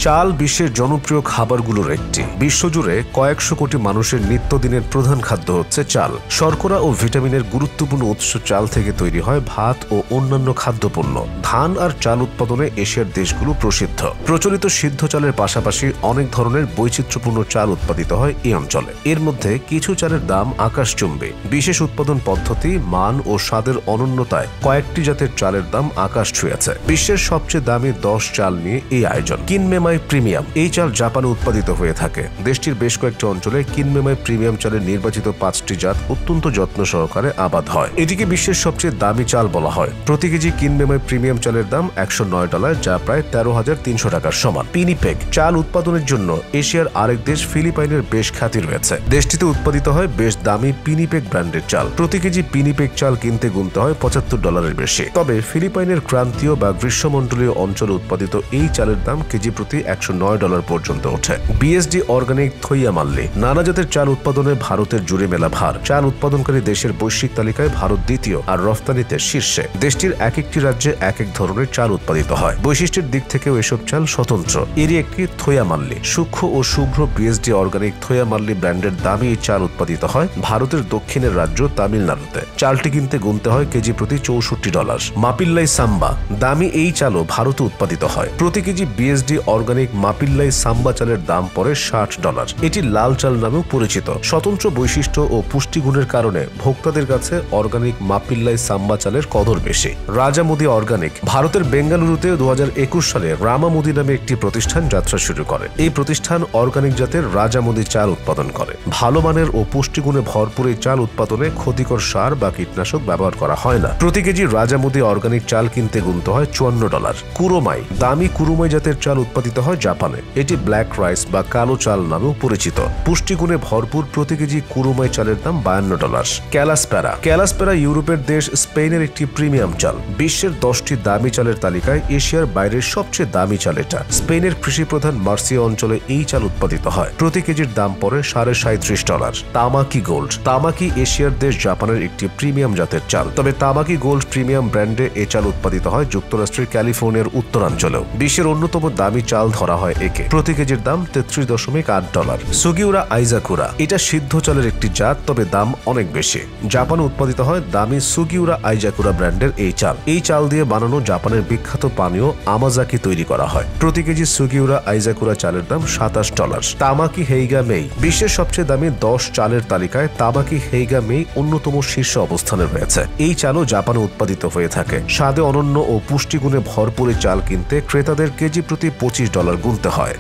চাল বিশ্বের জনপ্রিয় খাবারগুলোর একটি। বিশ্বজুড়ে কয়েকশো কোটি মানুষের নিত্যদিনের প্রধান খাদ্য হচ্ছে চাল। শর্করা ও ভিটামিনের গুরুত্বপূর্ণ উৎস চাল থেকে তৈরি হয় ভাত ও অন্যান্য খাদ্যপণ্য। ধান আর চাল উৎপাদনে এশিয়ার দেশগুলো প্রসিদ্ধ। প্রচলিত সিদ্ধ চালের পাশাপাশি অনেক ধরনের বৈচিত্র্যপূর্ণ চাল উৎপাদিত হয় এই অঞ্চলে। এর মধ্যে কিছু চালের দাম আকাশচুম্বী। বিশেষ উৎপাদন পদ্ধতি, মান ও স্বাদের অনন্যতায় কয়েকটি জাতের চালের দাম আকাশ ছুঁয়েছে। বিশ্বের সবচেয়ে দামি 10 চাল নিয়ে এই আয়োজন। কিনমেমাই প্রিমিয়াম এই চাল জাপানে উৎপাদিত হয়ে থাকে। দেশটির বেশ কয়েকটি অঞ্চলে কিনমেমাই প্রিমিয়াম চালের নির্বাচিত 5টি জাত অত্যন্ত যত্ন সহকারে আবাদ হয়। এটিকে বিশ্বের সবচেয়ে দামি চাল বলা হয়। প্রতি কেজি কিনমেমাই প্রিমিয়াম চালের দাম $109, যা প্রায় 13,300 টাকার সমান। পিনিপেগ চাল উৎপাদনের জন্য এশিয়ার আরেক দেশ ফিলিপাইনের বেশ খ্যাতি রয়েছে। দেশটিতে উৎপাদিত হয় বেশ দামি পিনিপেগ ব্র্যান্ডের চাল। প্রতি কেজি পিনিপেগ চাল কিনতে গুনতে হয় $75 বেশি। তবে ফিলিপাইনের ক্রান্তীয় বা গ্রীষ্মমণ্ডলীয় অঞ্চলে উৎপাদিত এই চালের দাম কেজি প্রতি $109 পর্যন্ত ওঠে। বিএসডি অর্গানিক থইয়া মাল্লি নানা জাতের চাল উৎপাদনে ভারতের জুড়ে মেলা ভার। চাল উৎপাদনকারী দেশের বৈশ্বিক তালিকায় ভারত দ্বিতীয় আর রফতানিতে শীর্ষে। দেশটির এক একটি রাজ্যে এক এক ধরনের চাল উৎপাদিত হয়। বৈশিষ্ট্যের দিক থেকেও এসব চাল স্বতন্ত্র। এরই একটি থইয়া মাল্লি। সূক্ষ্ম ও শুভ্র বিএসডি অর্গানিক থইয়া মাল্লি ব্র্যান্ডের দামি এই চাল উৎপাদিত হয় ভারতের দক্ষিণের রাজ্য তামিলনাড়ুতে। চালটি কিনতে গুনতে হয় কেজি প্রতি $64। মাপিল্লাই সাম্বা দামি এই চালও ভারতে উৎপাদিত হয়। প্রতি কেজি বিএসডি অর্গানিক মাপিল্লাই সাম্বা চালের দাম পড়ে $60। এটি লাল চাল নামেও পরিচিত। স্বতন্ত্র বৈশিষ্ট্য ও পুষ্টিগুণের কারণে ভোক্তাদের কাছে অর্গানিক মাপিল্লাই সাম্বা চালের কদর বেশি। রাজামুদি অর্গানিক ভারতের বেঙ্গালুরুতে 2021 সালে রামামুদি নামে একটি প্রতিষ্ঠান যাত্রা শুরু করে। এই প্রতিষ্ঠান অর্গানিক জাতের রাজামুদি চাল উৎপাদন করে। ভালো মানের ও পুষ্টিগুণে ভরপুর এই চাল উৎপাদনে ক্ষতিকর সার বা কীটনাশক ব্যবহার করা হয় না। প্রতি কেজি রাজামুদি অর্গানিক চাল কিনতে গুনতে হয় $54। কুরোমাই দামি কুরুমাই জাতের চাল উৎপাদিত হয় জাপানে। এটি ব্ল্যাক রাইস বা কালো চাল নামেও পরিচিত। পুষ্টিগুণে ভরপুর প্রতি কেজি কুরুমাই চালের দাম $52। ক্যালাসপেরা ইউরোপের দেশ স্পেনের একটি প্রিমিয়াম চাল। বিশ্বের 10টি দামি চালের তালিকায় এশিয়ার বাইরের সবচেয়ে দামি চাল এটা। স্পেনের কৃষিপ্রধান মার্সিয়া অঞ্চলে এই চাল উৎপাদিত হয়। প্রতি কেজির দাম পড়ে $37.5। তামাকি গোল্ড তামাকি এশিয়ার দেশ জাপানের একটি প্রিমিয়াম জাতের চাল। তবে তামাকি গোল্ড প্রিমিয়াম ব্র্যান্ডে এ চাল উৎপাদিত হয় যুক্তরাষ্ট্রের ক্যালিফোর্নিয়ার উত্তরাঞ্চলেও। বিশ্বের অন্যতম দামি চাল ধরা হয় একে। প্রতি কেজির দাম $33.8। সুগিউরা আইজাকুরা এটা সিদ্ধ চালের একটি জাত, তবে দাম অনেক বেশি। জাপানে উৎপাদিত হয় দামি সুগিউরা আইজাকুরা ব্র্যান্ডের এই চাল। এই চাল দিয়ে বানানো জাপানের বিখ্যাত পানীয় আমাজাকি তৈরি করা হয়। প্রতি কেজি সুগিউরা আইজাকুরা চালের দাম $27। তামাকি হেইগা মেই বিশ্বের সবচেয়ে দামি 10 চালের তালিকায় তামাকি হেইগা মেই অন্যতম শীর্ষ অবস্থানে রয়েছে। এই চালও জাপানে উৎপাদিত হয়ে থাকে। স্বাদে অনন্য ও পুষ্টিগুণে ভরপুর চাল কিনতে ক্রেতাদের কেজি প্রতি $25 গুনতে হয়।